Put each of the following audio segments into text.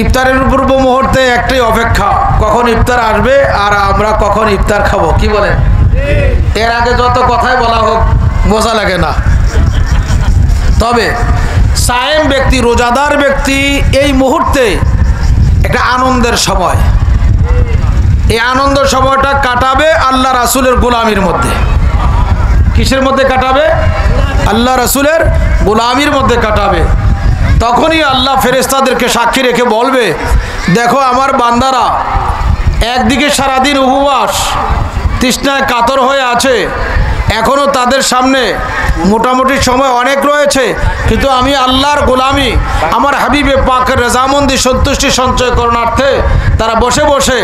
ইফতারের পূর্ব মুহূর্তে একটাই অপেক্ষা, কখন ইফতার আসবে আর আমরা কখন ইফতার খাবো। কি বলেন? এর আগে যত কথাই বলা হোক মজা লাগে না। তবে সায়েম ব্যক্তি, রোজাদার ব্যক্তি এই মুহূর্তে একটা আনন্দের সময়। এই আনন্দ সময়টা কাটাবে আল্লাহ রাসূলের গোলামির মধ্যে। কিসের মধ্যে কাটাবে? আল্লাহ রাসূলের গোলামির মধ্যে কাটাবে। তখনই আল্লাহ ফেরেশতাদেরকে সাক্ষী রেখে বলবে, দেখো আমার বান্দারা একদিকে সারাদিন উপবাস তৃষ্ণায় কাতর হয়ে আছে, এখনো তাদের সামনে মোটামুটি সময় অনেক রয়েছে, কিন্তু আমি আল্লাহর গোলামি, আমার হাবিবে পাকের রেজামন্দি সন্তুষ্টি সঞ্চয় করণার্থে তারা বসে বসে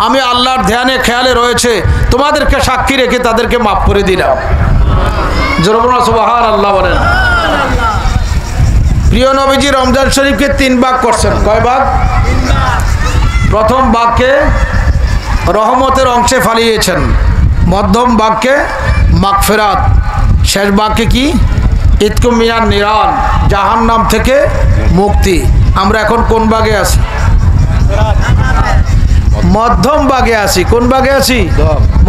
আমি আল্লাহর ধ্যানে খেয়ালে রয়েছে, তোমাদেরকে সাক্ষী রেখে তাদেরকে মাফ করে দিলাম। জোরে সুবহানাল্লাহ বলেন। প্রিয় নবীজি রমজান শরীফকে 3 ভাগ করছেন। কয় ভাগ? প্রথম ভাগকে রহমতের অংশে ফালিয়েছেন, মধ্যম ভাগকে মাগফিরাত, শেষ ভাগকে কি? ইতকুম মিনান নিরান, জাহান্নাম থেকে মুক্তি। আমরা এখন কোন ভাগে আছি? মধ্যম ভাগে আছি। কোন ভাগে আছি?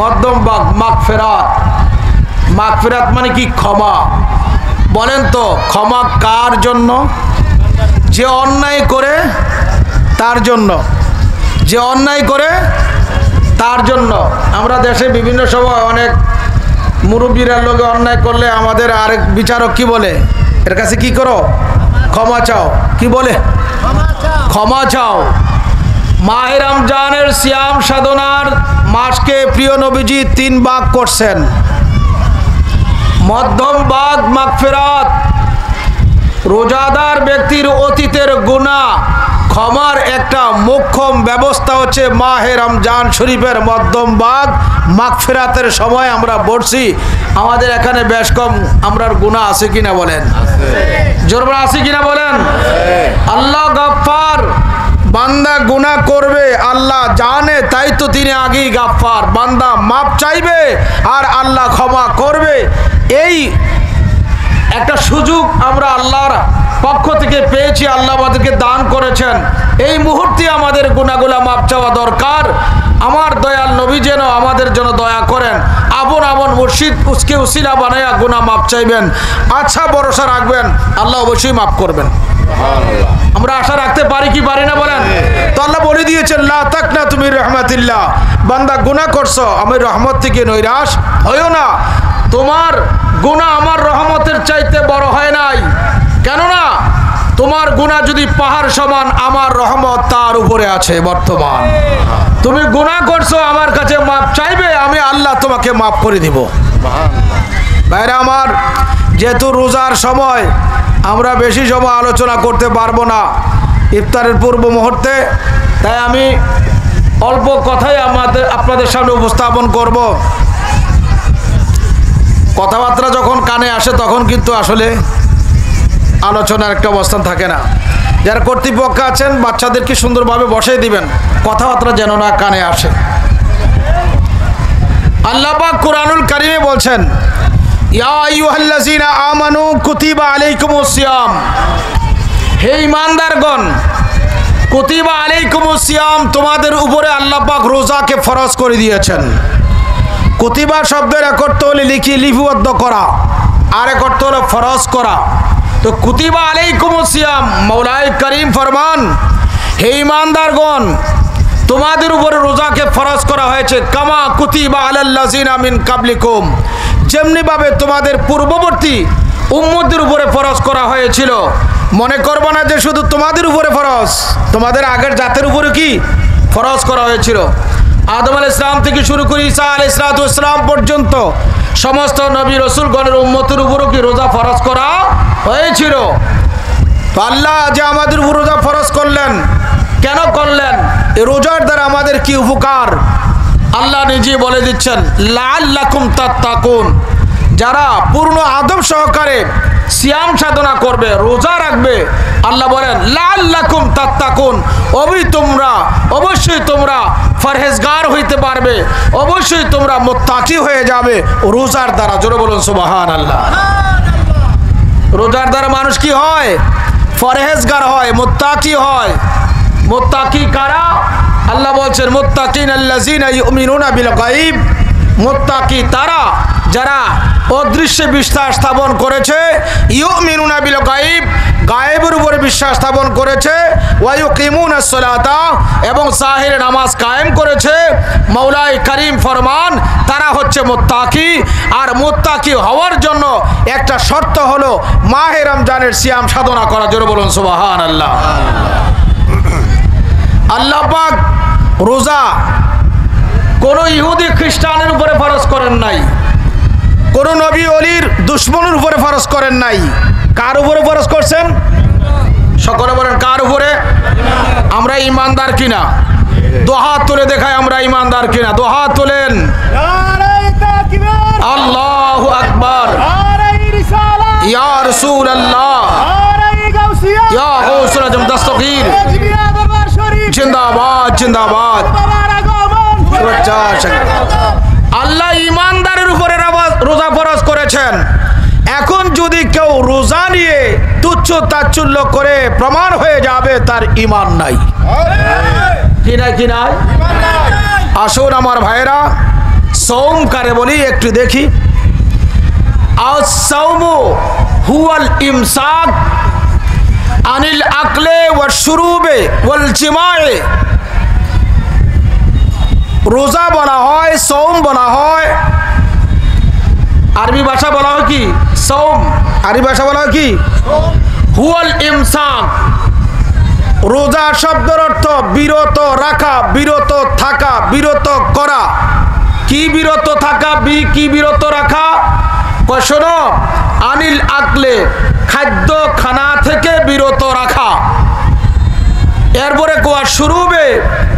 মধ্যম ভাগ, মাগফিরাত। মাগফিরাত মানে কি? ক্ষমা। বলেন তো ক্ষমা কার জন্য? যে অন্যায় করে তার জন্য, যে অন্যায় করে তার জন্য। আমরা দেশে বিভিন্ন সময় অনেক মুরব্বীরা লোকে অন্যায় করলে আমাদের আরেক বিচারক কি বলে? এর কাছে কি করো? ক্ষমা চাও। কি বলে? ক্ষমা চাও। মাহে রমজানের সিয়াম সাধনার মাসকে প্রিয় নবীজি 3 ভাগ করছেন। মধ্যম ভাগ মাগফিরাত, রোজাদার ব্যক্তির অতীতের গুনাহ ক্ষমার একটা মোক্ষম ব্যবস্থা হচ্ছে মাহে রমজান শরীফের মধ্যম ভাগ মাগফিরাতের সময় আমরা বলছি। আমাদের এখানে বেশ কম আমরার গুনাহ আছে কিনা বলেন? জোরবার আছে কিনা বলেন? আল্লাহ গফফার। বান্দা গুনাহ করবে আল্লাহ জানে, তাই তো তিনি আগেই গফফার। বান্দা মাপ চাইবে আর আল্লাহ ক্ষমা করবে। এই একটা সুযোগ আমরা আল্লাহর পক্ষ থেকে পেয়েছি, আল্লাহ আমাদেরকে দান করেছেন। এই মুহূর্তে আমাদের গুনাহগুলো মাপ চাওয়া দরকার। আমার দয়াল নবী যেন আমাদের জন্য দয়া করেন, আপন আপন মুর্শিদ উসকে উসিলা বানায়া গুনাহ মাপ চাইবেন। আচ্ছা ভরসা রাখবেন, আল্লাহ অবশ্যই মাফ করবেন। আমরা আশা রাখতে পারি কি পারি না বলেন? তো আল্লাহ বলে দিয়েছেন, লা তাকনাতু মির রাহমাতিল্লাহ। বান্দা গুনাহ করছো, আমি রহমত থেকে নৈরাশ হইও না। তোমার গুনাহ আমার রহমতের চাইতে বড় হয় নাই। কেননা তোমার গুনাহ যদি পাহাড় সমান, আমার রহমত তার উপরে আছে বর্তমান। তুমি গুনাহ করছো, আমার কাছে মাপ চাইবে, আমি আল্লাহ তোমাকে মাফ করে দিব। ভাইরা আমার, যেহেতু রোজার সময় আমরা বেশি সময় আলোচনা করতে পারবো না ইফতারের পূর্ব মুহূর্তে, তাই আমি অল্প কথাই আপনাদের সামনে উপস্থাপন করব। কথাবার্তা যখন কানে আসে তখন কিন্তু আসলে আলোচনার একটা অবস্থান থাকে না। যারা কর্তৃপক্ষ আছেন বাচ্চাদেরকে সুন্দরভাবে বসাই দিবেন, কথাবার্তা যেন না কানে আসে। আল্লাহ পাক কুরআনুল কারীমে বলছেন, ইয়া আইয়ুহাল্লাযীনা আমানু কুতিবা আলাইকুমুস সিয়াম। হে ঈমানদারগণ, কুতিবা আলাইকুমুস সিয়াম, তোমাদের উপরে আল্লাহ পাক রোজাকে ফরজ করে দিয়েছেন। কুতিবা শব্দের এক অর্থ হলো লিপিবদ্ধ করা, আর এক অর্থ হলো ফরজ করা। তো কুতিবা আলাইকুমুস সিয়াম, মওলাই করিম ফরমান, হে ঈমানদারগণ, তোমাদের উপরে রোজাকে ফরজ করা হয়েছে। কামা কুতিবা আলাল্লাযিনা মিন কাবলিকুম, যেমনিভাবে তোমাদের পূর্ববর্তী উম্মতদের উপরে ফরজ করা হয়েছিল। মনে করবে না যে শুধু তোমাদের উপরে ফরজ, তোমাদের আগের জাতের উপরে কি ফরজ করা হয়েছিল। আদম আলাইহিস সালাম থেকে শুরু করে ঈসা আলাইহিস সালাম পর্যন্ত সমস্ত নবী রাসূলগণের উম্মতের উপরও কি রোজা ফরজ করা হয়েছিল। তো আল্লাহ যে আমাদের উপর রোজা ফরজ করলেন, কেন করলেন? এই রোজার দ্বারা আমাদের কি উপকার আল্লাহ নিজে বলে দিচ্ছেন, লাআল্লাকুম তাত্তাকুন। যারা পূর্ণ আদব সহকারে সিয়াম সাধনা করবে, রোজা রাখবে, আল্লাহ বলেন লাআল্লাকুম তাত্তাকুন, অবশ্যই তোমরা পরহেজগার হইতে পারবে, অবশ্যই তোমরা মুত্তাকি হয়ে যাবে রোজার দ্বারা। জোরে বলুন সুবহানাল্লাহ। রোজার দ্বারা মানুষ কি হয়? পরহেজগার হয়, মুত্তাকি হয়। মুত্তাকি কারা? আল্লাহ বলছেন মুত্তাকিন আল্লাযিনা ইউমিনুনা বিল গায়ব। মুত্তাকি তারা যারা অদৃশ্যে বিশ্বাস স্থাপন করেছে, ইউমিনুনা বিল গায়ব, গায়েবের উপরে বিশ্বাস স্থাপন করেছে, ওয়া ইউকিমুনাস সালাতা, এবং জাহিরে নামাজ কায়েম করেছে। মাওলাই করিম ফরমান তারা হচ্ছে মুত্তাকি। আর মুত্তাকি হওয়ার জন্য একটা শর্ত হলো মাহে রমজানের সিয়াম সাধনা করা। জোরে বলুন সুবহানাল্লাহ। আল্লাহ পাক রোজা কোন ইহুদি খ্রিস্টানের উপরে ফরজ করেন নাই, কোন নবী ওলির দুশমনের উপরে ফরজ করেন নাই। কার উপরে ফরজ করছেন? সকলে বলেন কার উপরে? আমরা ইমানদার কিনা? দোহাত তুলে দেখায় আমরা ইমানদার কিনা। দোহাত তোলেন। আল্লাহু আকবার। ইয়া রাসূলুল্লাহ, ইয়া গাউসুল আজম দস্তগীর, জিন্দাবাদ জিন্দাবাদ। আল্লাহ ইমানদারের উপরে রোজা ফরজ করেছেন। এখন যদি কেউ রোজা নিয়ে তুচ্ছ তাচ্ছল্য করে প্রমাণ হয়ে যাবে তার ঈমান নাই। কি নাই? কি নাই? আসুন আমার ভাইরা, সওম কারে বলি একটু দেখি। আস-সাওমু হুয়াল ইমসাক আনিল আকলে ওয়াশ শুরুবে ওয়াল জিমায়ে। রোজা বলা হয়, সওম বলা হয়। আরবি ভাষা বলা হয় কি? সওম। আরবি ভাষা বলা হয় কি? হুয়াল ইমসাক। রোজা শব্দের অর্থ বিরত রাখা, বিরত থাকা, বিরত করা। কি বিরত থাকা? কি বিরত রাখা? শোনো, আনিল আকলে, খাদ্য খানা থেকে বিরত রাখা। এরপরে কোয়া শুরুবে,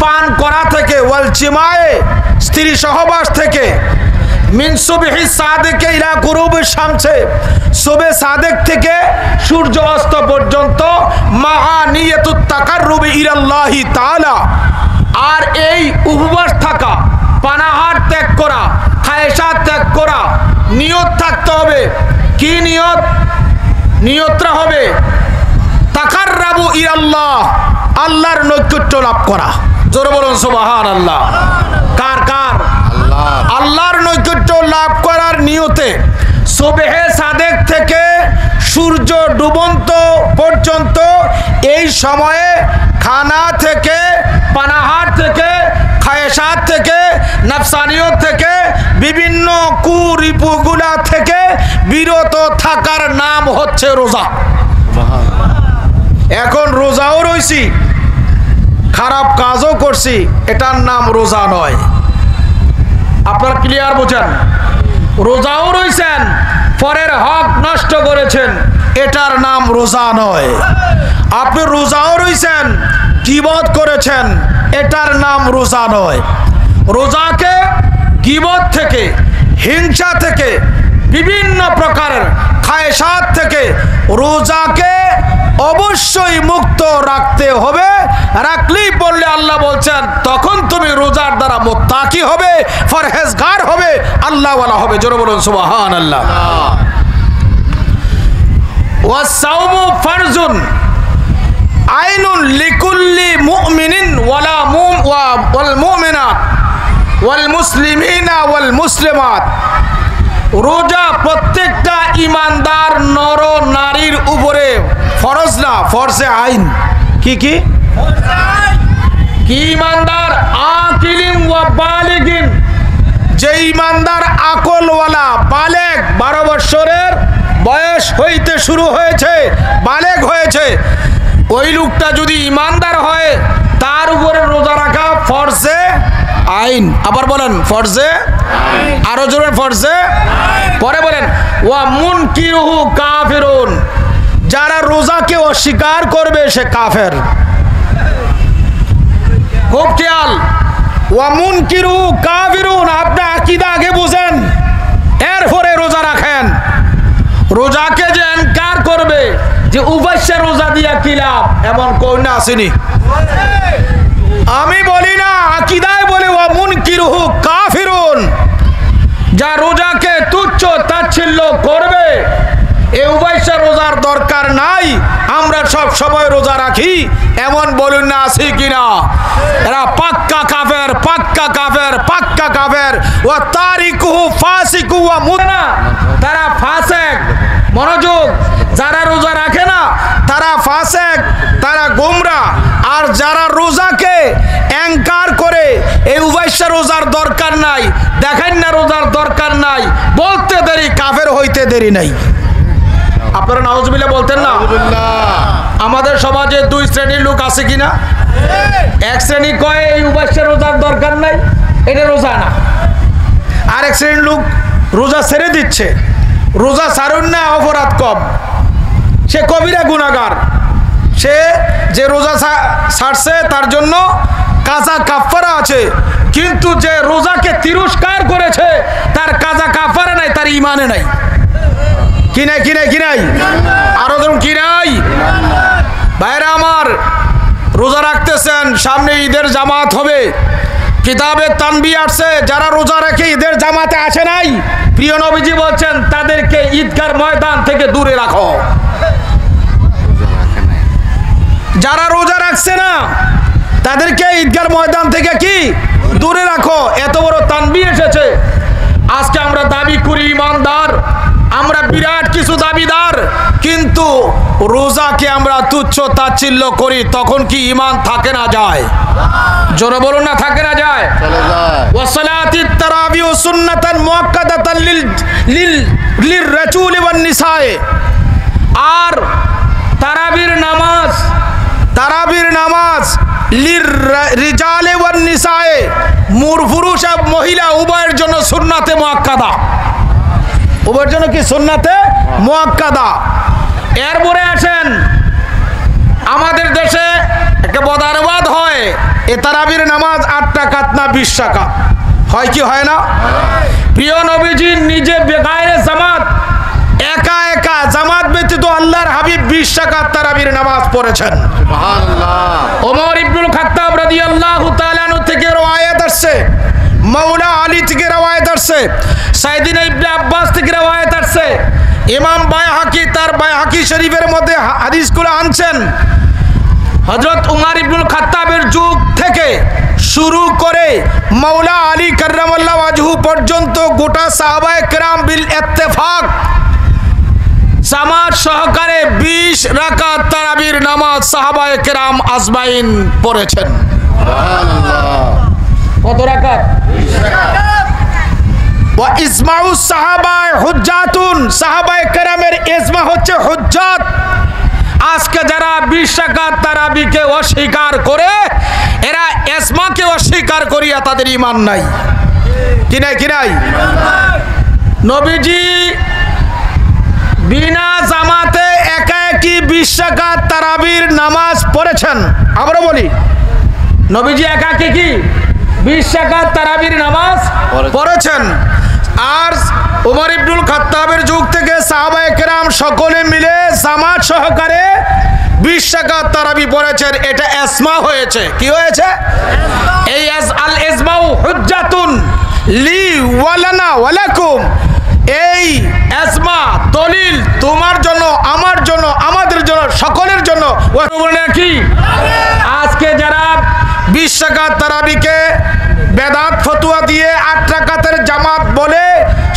পান করা থেকে, ওয়াল জিমায়ে, স্ত্রী সহবাস থেকে, মিন সুবহি সাদেকে ইলা গুরুবি শামসে, সুবে সাদেক থেকে সূর্য অস্ত পর্যন্ত, মাআ নিয়াতুত তাকাররুবি ইলাল্লাহি তাআলা। আর এই উপবাস থাকা, পানাহার ত্যাগ করা, খায়সাত ত্যাগ করা, নিয়ত থাকতে হবে। কি নিয়ত? নিয়তটা হবে তাকাররাবু ইলাল্লাহ, আল্লাহর নৈকট্য লাভ করা। জোরে বলুন সুবহানাল্লাহ। কার কার? আল্লাহর নৈকট্য লাভ করার নিয়তে সুবহে সাদেক থেকে সূর্য ডুবন্ত পর্যন্ত এই সময়ে খানা থেকে, পানাহার থেকে, খায়সাত থেকে, নফসানিয়ত থেকে, বিভিন্ন কুরিপুগুলা থেকে বিরত থাকার নাম হচ্ছে রোজা। এখন রোজাও রইছি, খারাপ কাজও করছি, এটার নাম রোজা নয়। আপনারা ক্লিয়ার বোঝেন? রোজাও রইছেন, পরের হক নষ্ট করেছেন, এটার নাম রোজা নয়। আপনি রোজাও রইছেন, গীবত করেছেন, এটার নাম রোজা নয়। রোজাকে গীবত থেকে, হিংসা থেকে, বিভিন্ন প্রকারের খায়সাত থেকে রোজাকে অবশ্যই মুক্ত রাখতে হবে। রাখলেই বললে আল্লাহ বলছেন তখন তুমি রোজার দ্বারা মুত্তাকি হবে, ফরহেজগার হবে, আল্লাহওয়ালা হবে। জোরে বলুন সুবহানাল্লাহ। ওয়াস-সাওমু ফারজুন আইনুন লিকুল্লি মুমিনিন ওয়ালা ওয়াল মুমিনাত ওয়াল মুসলিমিনা ওয়াল মুসলিমাত। রোজা প্রত্যেকটা ইমানদার নর নারীর উপরে ফরজ না, ফরজে আইন। কি কি? কি ইমানদার? আকিলিন ওয়া বালিগিন, যে ইমানদার আকলওয়ালা, বালেগ, 12 বছরের বয়স হইতে শুরু হয়েছে, বালেগ হয়েছে, ওই লোকটা যদি ইমানদার হয় তার উপরে রোজা রাখা ফরজে আইন। আবার বলেন ফরজে, আরো জোরে ফরজে। পরে বলেন ওয়া মুনকিরুহু কাফিরুন, যারা রোজাকে অস্বীকার করবে সে কাফের। খুব খেয়াল, ওয়া মুনকিরুহু কাফিরুন, আপনি আকীদা আগে বুঝেন, এরপরে রোজা রাখেন। রোজাকে যে ইনকার করবে, যে উপাস্যে রোজা দিয়া কি লাভ, এমন কোন না আসেনি? আমি বলি না, আকীদায় বলে ওয়া মুনকিরুহু কাফিরুন, যা রোজাকে তুচ্ছ তাচ্ছিল্য করবে এই উবাইশা রোজার দরকার নাই, আমরা সব সময় রোজা রাখি, এমন বলুন না আছে কিনা? এরা পাক্কা কাফের, পাক্কা কাফের, পাক্কা কাফের। ওয়া তারিকুহু ফাসিকু ওয়া মুনা, তারা ফাসিক। মনোযোগ, যারা রোজা রাখে না তারা ফাসিক, তারা গোমরা। আর যারা রোজাকে অ্যাঙ্কার করে এই উবাইশা রোজার দরকার নাই, দেখেন না রোজার দরকার নাই, বলতে দেরি কাফের হইতে দেরি নাই। আপনারা নাউজুবিল্লাহ বলতেন না? আমাদের সমাজে দুই শ্রেণীর লোক আছে কিনা? এক শ্রেণী কয় এই উবাইশা রোজার দরকার নাই, এটা রোজা না। আরেক শ্রেণীর লোক রোজা ছেড়ে দিচ্ছে, রোজা ছাড়ুন না অপরাধ কম, সে কবিরা গুনাহগার। সে যে রোজা ছাড়ছে তার জন্য কাজা কাফারা আছে, কিন্তু যে রোজাকে তিরস্কার করেছে তার কাজা কাফারা নাই, তার ইমানে নাই। কি নাই, কি নাই, কি নাই? আরো ধরুন কি নাই? ভাইরা আমার, রোজা রাখতেছেন, সামনে ঈদের জামাত হবে, কিতাবে তানবিহ আসছে যারা রোজা রেখে ঈদের জামাতে আসে নাই, প্রিয় নবীজি বলছেন তাদেরকে ঈদগার ময়দান থেকে দূরে রাখো। যারা রোজা রাখছে না তাদেরকে ঈদগার ময়দান থেকে কি দূরে রাখো। এত বড় তানবিহ এসেছে। আজকে আমরা দাবি করি ইমানদার, আমরা বিরাট কিছু দাবিদার, কিন্তু রোজাকে আমরা তুচ্ছ তাচ্ছিল্য করি, তখন কি ঈমান থাকে না যায়? জোরে বলুন না, থাকে না যায়? ওয়াসালাতিত তারাবিহ সুন্নাতান মুআক্কাদাতান লিররাজুলি ওয়ান নিসায়ে। আর তারাবির নামাজ লিররিজালি ওয়ান নিসায়ে, পুরুষ আর মহিলা উভয়ের জন্য সুন্নাতে মুআক্কাদা, উভয়ের জন্য কি সুন্নাতে মুআক্কাদা। এরপরে আসেন, আমাদের দেশে একটা বদারবাদ হয়, এ তারাবির নামাজ 8 রাকাত না 20 রাকাত হয়, কি হয় না? প্রিয় নবীজি নিজে বেগায়রে জামাত, একা একা জামাত ব্যতীত আল্লাহর হাবিব 20 রাকাত তারাবির নামাজ পড়েছেন। সুবহানাল্লাহ। ওমর ইবনুল খাত্তাব রাদিয়াল্লাহু তাআলা আনহু থেকে রওয়ায়াত আসছে, মাওলা আলী থেকে রওয়ায়াত আসছে, সাইয়েদিনা ইবনে আব্বাস থেকে রওয়ায়াত আসছে, ইমাম বাইহাকি তার বাইহাকি শরীফের মধ্যে হাদিসগুলো আনছেন। হযরত উমর ইবনুল খাত্তাবের যুগ থেকে শুরু করে মাওলা আলী কাররামাল্লাহু ওয়াজহু পর্যন্ত গোটা সাহাবায়ে কেরাম বিল ইত্তেফাক জামাত সহকারে 20 রাকাত তারাবির নামাজ সাহাবায়ে কেরাম আজমাইন পড়েছেন। সুবহানাল্লাহ। কত রাকাত? 20 রাকাত। ওয়া ইজমাউস সাহাবায়ে হুজ্জাতুন, সাহাবায়ে কেরামের ইজমা হচ্ছে হুজ্জাত। আজকে যারা 20 রাকাত তারাবিকে অস্বীকার করে, এরা ইজমাকে অস্বীকার করিয়া তাদের ঈমান নাই। কি নাই, কি নাই? নবীজি বিনা জামাতে একা একই 20 রাকাত তারাবির নামাজ পড়েছেন। আমরা বলি নবীজি একাকি কি 20 রাকাত তারাবির নামাজ পড়েছেন। আর উমর ইবনুল খাত্তাবের যুগ থেকে সাহাবায়ে কেরাম সকলে মিলে জামাত সহকারে 20 রাকাত তারাবি পড়েছেন। এটা ইজমা হয়েছে। কি হয়েছে? এই আল ইজমাউ হুজ্জাতুন লি ওয়ালানা ওয়ালাকুম, এই ইজমা দলিল তোমার জন্য, আমার জন্য, আমাদের জন্য, সকলের জন্য। কি আজকে যারা 20 রাকাত তারাবিকে বেদাত ফতোয়া দিয়ে 8 রাকাতের জামাত বলে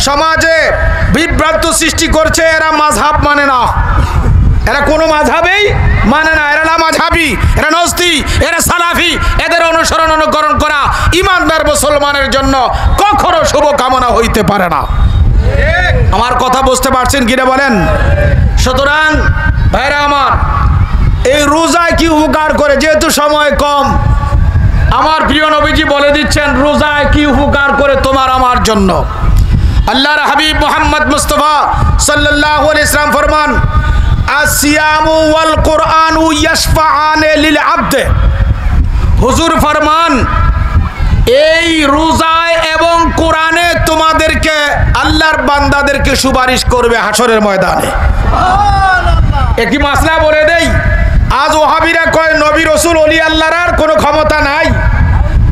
সমাজে বিভ্রান্ত সৃষ্টি করছে, এরা মাযহাব মানে না, এরা কোনো মাযহাবেই মানে না, এরা লামাযহাবী, এরা নজদি, এরা সালাফি। এদের অনুসরণ অনুকরণ করা ঈমানদার মুসলমানের জন্য কখনো শুভ কামনা হইতে পারে না। আমার কথা বুঝতে পারছেন কিনা বলেন? সুতরাং ভাইরা আমার, এই রোজায় কি উপকার করে, যেহেতু সময় কম, আমার প্রিয় নবীজি বলে দিচ্ছেন রোজায় কি উপকার করে তোমার আমার জন্য। আল্লাহর হাবিব মুহাম্মদ মুস্তাফা সাল্লাল্লাহু আলাইহি ওয়াসাল্লাম ফরমান, আসিয়ামু ওয়াল কুরআনু ইয়াশফাআনে লিল আবদ। হুজুর ফরমান, এই রোজায় এবং কোরআনে তোমাদেরকে, আল্লাহর বান্দাদেরকে সুপারিশ করবে হাসরের ময়দানে। একটি মাসলা বলে দেই, আজ ওহাবিরা কয় নবী রাসূল ওলি আল্লাহর আর কোনো ক্ষমতা নাই,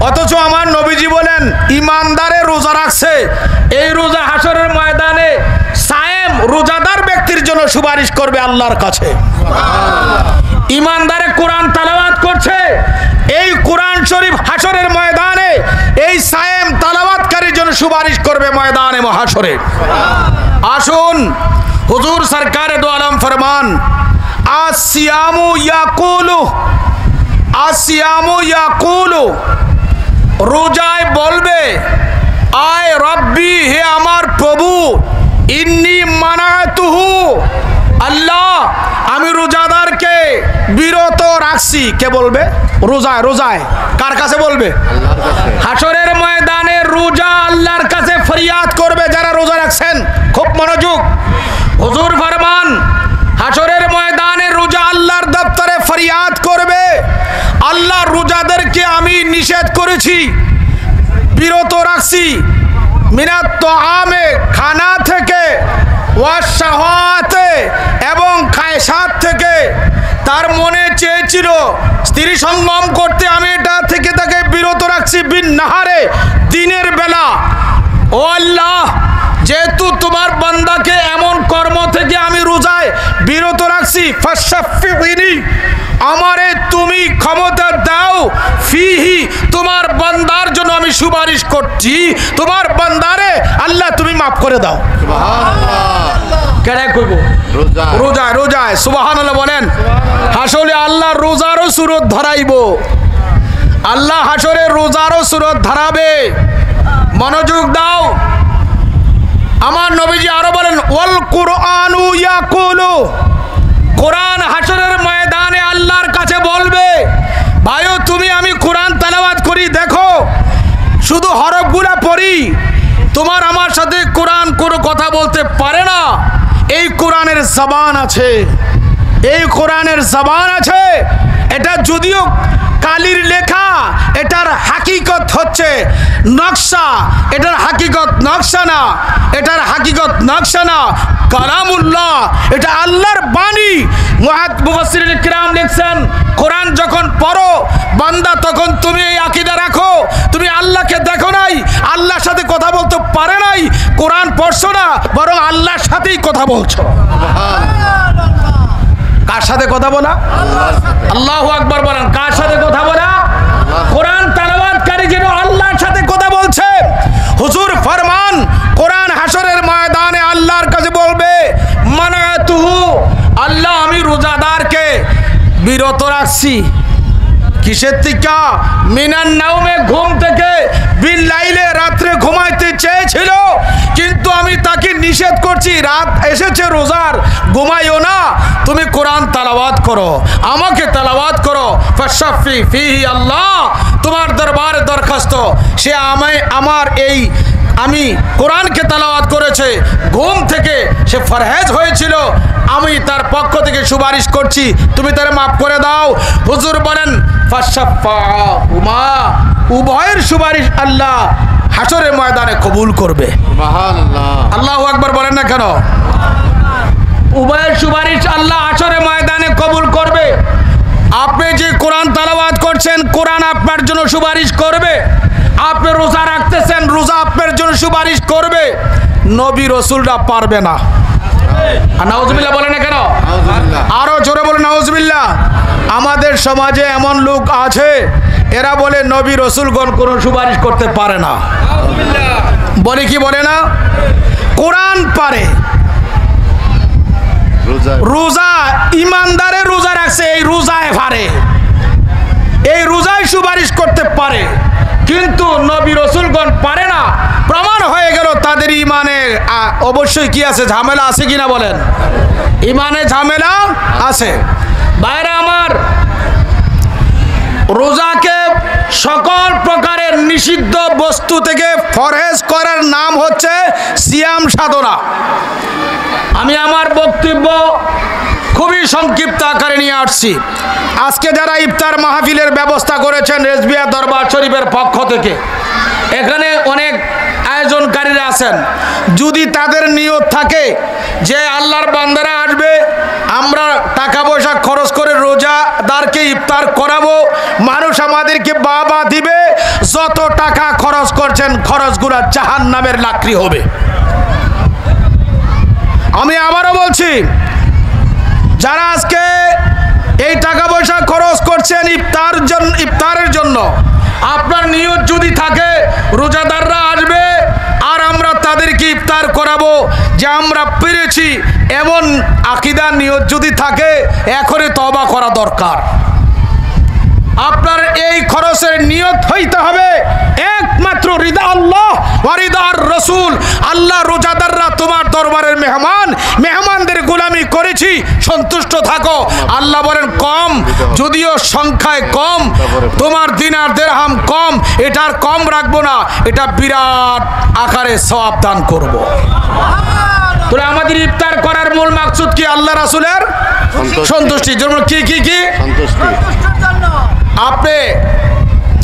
অথচ আমার নবীজি বলেন ইমানদারে রোজা রাখছে, এই রোজা হাসরের ময়দানে সায়েম রোজাদার ব্যক্তি ব্যক্তির জন্য সুপারিশ করবে আল্লাহর কাছে। ইমানদারে কোরআন তেলাওয়াত করছে, এই কোরআন শরীফ হাসরের ময়দানে এই সায়েম তেলাওয়াতকারীর জন্য সুপারিশ করবে ময়দানে মহাশরে। আসুন, হুজুর সরকারে দো আলম ফরমান, আসিয়ামু ইয়াকুলু, আসিয়ামু ইয়াকুলু, রোজায় বলবে, আয় রব্বি, হে আমার প্রভু, ইন্নি মানাতুহু, আল্লাহ আমি রোজাদারকে বিরত রাখছি। কে বলবে? রোজায়, রোজায় কার কাছে বলবে? হাসরের ময়দানে রোজা আল্লাহর কাছে ফরিয়াদ করবে যারা রোজা রাখছেন। খুব মনোযোগ, হুজুর ফরমান, হাসরের ময়দানে রোজা আল্লাহর দপ্তরে ফরিয়াদ করবে, আল্লাহ রোজাদেরকে আমি নিষেধ করেছি, বিরত রাখছি, মিনাত তাআমে, খানা থেকে, ওয়াশাহাতে, এবং খায়সাত থেকে। তার মনে চেয়েছিল স্ত্রী সঙ্গম করতে, আমি এটা থেকে তাকে বিরত রাখছি, বিন নাহারে, দিনের বেলা। ও আল্লাহ, যেহেতু তোমার বান্দাকে এমন কর্ম থেকে আমি রোজায় বিরত রাখছি, ফাশাফিনি, আমারে তুমি ক্ষমতা দাও, ফিহি, তোমার বান্দার জন্য আমি সুপারিশ করছি, তোমার বান্দারে আল্লাহ তুমি মাফ করে দাও। কেন করব? রোজায়, রোজায় সুবহানাল্লাহ বলেন। হাসরে আল্লাহ রোজারও সুরত ধরাইব, আল্লাহ হাসরে রোজারও সুরত ধরাবে। মনোযোগ দাও, আমার নবীজি আরো বলেন, ওয়াল কুরআনু ইয়াকুলু, কোরআন হাসরের ময়দানে আল্লাহর কাছে বলবে, ভাইও তুমি আমি কোরআন তেলাওয়াত করি, দেখো শুধু হরফগুলা পড়ি, তোমার আমার সাথে কোরআন কোনো কথা বলতে পারে না। এই কোরআনের জবান আছে, এই কোরআনের জবান আছে। এটা যদিও কালির লেখা, এটার হাকিকত হচ্ছে নকশা, এটার হাকিকত নকশা না, এটার হাকিকত নকশা না, কালামুল্লাহ, এটা আল্লাহর বাণী। মুফাসসিরিন কিরাম লিখছেন, কোরআন যখন পড়ো বান্দা, তখন তুমি এই আকীদা রাখো, তুমি আল্লাহকে দেখো নাই, আল্লাহর সাথে কথা বলতে পারে নাই, কোরআন পড়ছো না, বরং আল্লাহর সাথেই কথা বলছো। কার সাথে কথা বলা? আল্লাহু আকবার বলেন। কার সাথে কথা বলা? কোরআন তেলাওয়াতকারী যেন আল্লাহর সাথে কথা বলছে। হুজুর ফরমান, কোরআন হাসরের ময়দানে আল্লাহর কাছে বলবে, মানাতুহু, আল্লাহ আমি রোজাদারকে বিরত রাখছি। কিসের থেকে? মিনান নাওমে, ঘুম থেকে, বিল লাইলে, রাত্রে ঘুমাইতে চেয়েছিল, কিন্তু আমি তাকে নিষেধ করছি, রাত এসেছে রোজার, ঘুমাইও না, তুমি কোরআন তেলাওয়াত করো, আমাকে তেলাওয়াত করো। ফাশাফি ফিহি, আল্লাহ তোমার দরবারে দরখাস্ত, সে আমার এই আমি কোরআনকে তেলাওয়াত করেছে, ঘুম থেকে সে ফরহেজ হয়েছিল, আমি তার পক্ষ থেকে সুপারিশ করছি, তুমি তারে মাফ করে দাও। হুজুর বলেন, ফাশাফাহুমা, উভয়ের সুপারিশ আল্লাহ হাসরের ময়দানে কবুল করবে। সুবহানাল্লাহ, আল্লাহু আকবার বলেন না কেন? উভয়ের সুপারিশ আল্লাহ হাসরের ময়দানে কবুল করবে। আপনি যে কোরআন তেলাওয়াত করছেন, কোরআন আপনার জন্য সুপারিশ করবে। আপনি রোজা রাখতেছেন, রোজা আপনার জন্য সুপারিশ করবে। নবী রাসূলরা পারবে না। নাউজুবিল্লাহ বলেন না কেন? আরো জোরে বলেন নাউজুবিল্লাহ। আমাদের সমাজে এমন লোক আছে, এরা বলে নবী রাসূলগণ কোনো সুপারিশ করতে পারে না। বলে কি বলে না? কোরআন পারে। রোজা, ইমানদারে রোজা রাখছে, এই রোজায় পারে, এই রোজায় সুপারিশ করতে পারে, কিন্তু নবী রাসূলগণ পারে না। প্রমাণ হয়ে গেল তাদের ইমানে অবশ্যই কি আছে, ঝামেলা আছে কিনা বলেন? ইমানে ঝামেলা আছে। ভাইরা আমার, রোজাকে সকল প্রকারের নিষিদ্ধ বস্তু থেকে ফরহেজ করার নাম হচ্ছে সিয়াম সাধনা। আমি আমার বক্তব্য খুবই সংক্ষিপ্ত আকারে নিয়ে আসছি। আজকে যারা ইফতার মাহফিলের ব্যবস্থা করেছেন রেজবিয়া দরবার শরীফের পক্ষ থেকে, এখানে অনেক আয়োজনকারীরা আছেন, যদি তাদের নিয়ত থাকে যে আল্লাহর বান্দারা আসবে, আমরা টাকা পয়সা খরচ করে রোজাদারকে ইফতার করাবো, মানুষ আমাদেরকে বাবা দিবে, যত টাকা খরচ করছেন খরচগুলা জাহান্নামের লাকড়ি হবে। আমি আবারও বলছি, যারা আজকে এই টাকা পয়সা খরচ করছেন ইফতারের জন্য, আপনার নিয়ত যদি থাকে রোজাদাররা আসবে আর আমরা তাদেরকে ইফতার করাবো, যে আমরা পেরেছি, এমন আকীদার নিয়ত যদি থাকে, এখনই তওবা করা দরকার। আপনার এই খরচের নিয়ত হইতে হবে একমাত্র রিদা আল্লাহ ওয়া রিদার রাসূল। আল্লাহ, রোজাদাররা তোমার দরবারের মেহমান, মেহমানদের গোলামি করেছি, সন্তুষ্ট থাকো। আল্লাহ বলেন কম, যদিও সংখ্যায় কম, তোমার দিনার দিরহাম কম, এটার কম রাখবো না, এটা বিরাট আকারে সওয়াব দান করব। তাহলে আমাদের ইফতার করার মূল মাকসুদ কি? আল্লাহ রাসূলের সন্তুষ্টি। যেমন কি কি কি সন্তুষ্টি। আপনি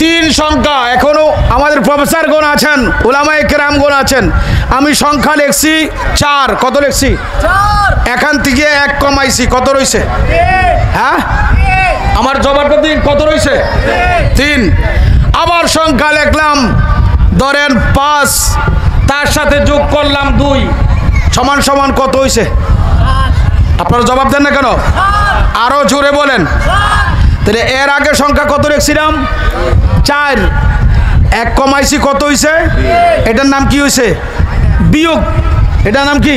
3 সংখ্যা, এখনো আমাদের প্রফেসরগণ আছেন, উলামায়ে কেরামগণ আছেন, আমি সংখ্যা লিখছি 4। কত লিখছি? 4। এখান থেকে 1 কমাইছি, কত রইছে? হ্যাঁ, আমার জবাবটা দিন, কত রইছে? 3। আবার সংখ্যা লিখলাম, ধরেন 5, তার সাথে যোগ করলাম 2, সমান সমান কত হইছে? আপনারা জবাব দেন না কেন? আরো জোরে বলেন। তাহলে এর আগে সংখ্যা কত লিখছিলাম? 4। 1 কমাইছি, কত হইছে? এটার নাম কি হইছে? বিয়োগ। এটার নাম কি?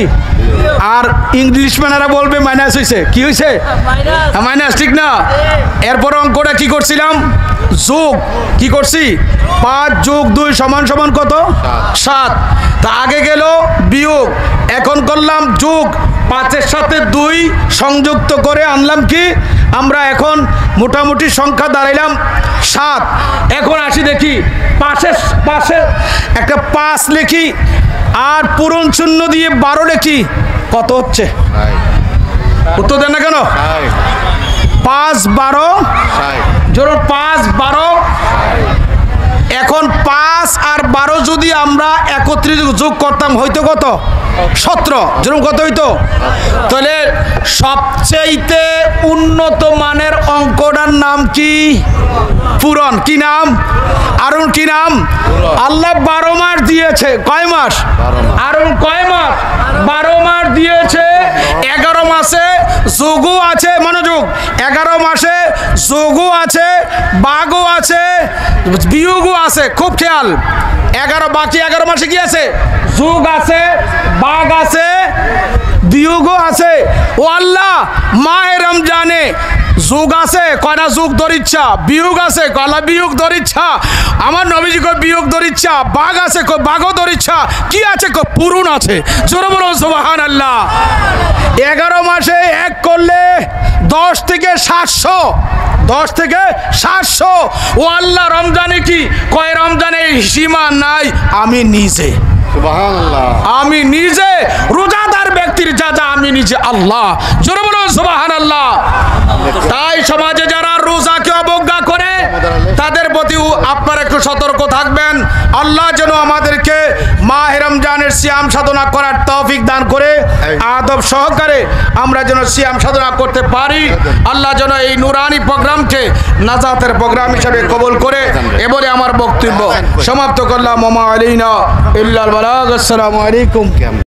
আর ইংলিশ ম্যানেরা বলবে মাইনাস হইছে। কি হইছে? মাইনাস, ঠিক না? এরপর অঙ্কটা কি করছিলাম? যোগ। কি করছি? 5 যোগ 2 সমান সমান কত? 7। তা আগে গেল বিয়োগ, এখন করলাম যোগ। 5-এর সাথে 2 সংযুক্ত করে আনলাম কি? আমরা এখন মোটামুটি সংখ্যা দাঁড়াইলাম 7। এখন আসি দেখি পাশে একটা 5 লিখি, আর পূরণ শূন্য দিয়ে 12 লিখি, কত হচ্ছে? উত্তর দেন না কেন? 5 12 জোর 5 12। এখন 5 আর 12 যদি আমরা একত্রিত যোগ করতাম, হইতো কত? 17। যেরকম কত হইতো? তাহলে সবচেয়ে উন্নত মানের অঙ্কটার নাম কি? পূরণ। কি নাম? আরুন কি নাম? আল্লাহ 12 মাস দিয়েছে। কয় মাস? আরুন কয় মাস? 12 মাস দিয়েছে। 11 মাসে যোগও আছে, মনোযোগ, 11 মাসে যোগও আছে, ভাগও আছে, বিয়োগও আছে। খুব খেয়াল। 11 বাকি 11 মাসে কি আছে? যোগ আছে, ভাগ আছে, বিয়োগও আছে। ও আল্লাহ, মাহে রমজানে যোগ আছে, কয়টা যোগ ধরিচ্ছা, বিয়োগ আছে, কয়লা বিয়োগ ধরিচ্ছা, আমার নবীজি কয় বিয়োগ ধরিচ্ছা, ভাগ আছে, কয় ভাগও ধরিচ্ছা, কি আছে? কয় পূরণ আছে। জোরে বলো সুবহানাল্লাহ। 11 মাসে 1 করলে 10 থেকে 700, 10 থেকে 700। ও আল্লাহ, রমজানে কি? কয় রমজানে সীমা নাই, আমি নিজে, সুবহানাল্লাহ, আমি নিজে রোজাদার ব্যক্তির যা যা আমি নিজে আল্লাহ। জোরে বলো সুবহানাল্লাহ। তাই সমাজে যারা রোজাকে অবজ্ঞা করে, তাদের প্রতি আপনারা একটু সতর্ক থাকবেন। আল্লাহ যেন আমাদেরকে মাহে রমজানের সিয়াম সাধনা করার তৌফিক দান করে, আদব সহকারে আমরা যেন সিয়াম সাধনা করতে পারি। আল্লাহ যেন এই নুরানি প্রোগ্রামকে নাজাতের প্রোগ্রাম হিসেবে কবুল করে, এবারে আমার বক্তব্য সমাপ্ত করলাম। ওমা আলাইনা ইল্লাল বালাগ। আসসালামু আলাইকুম।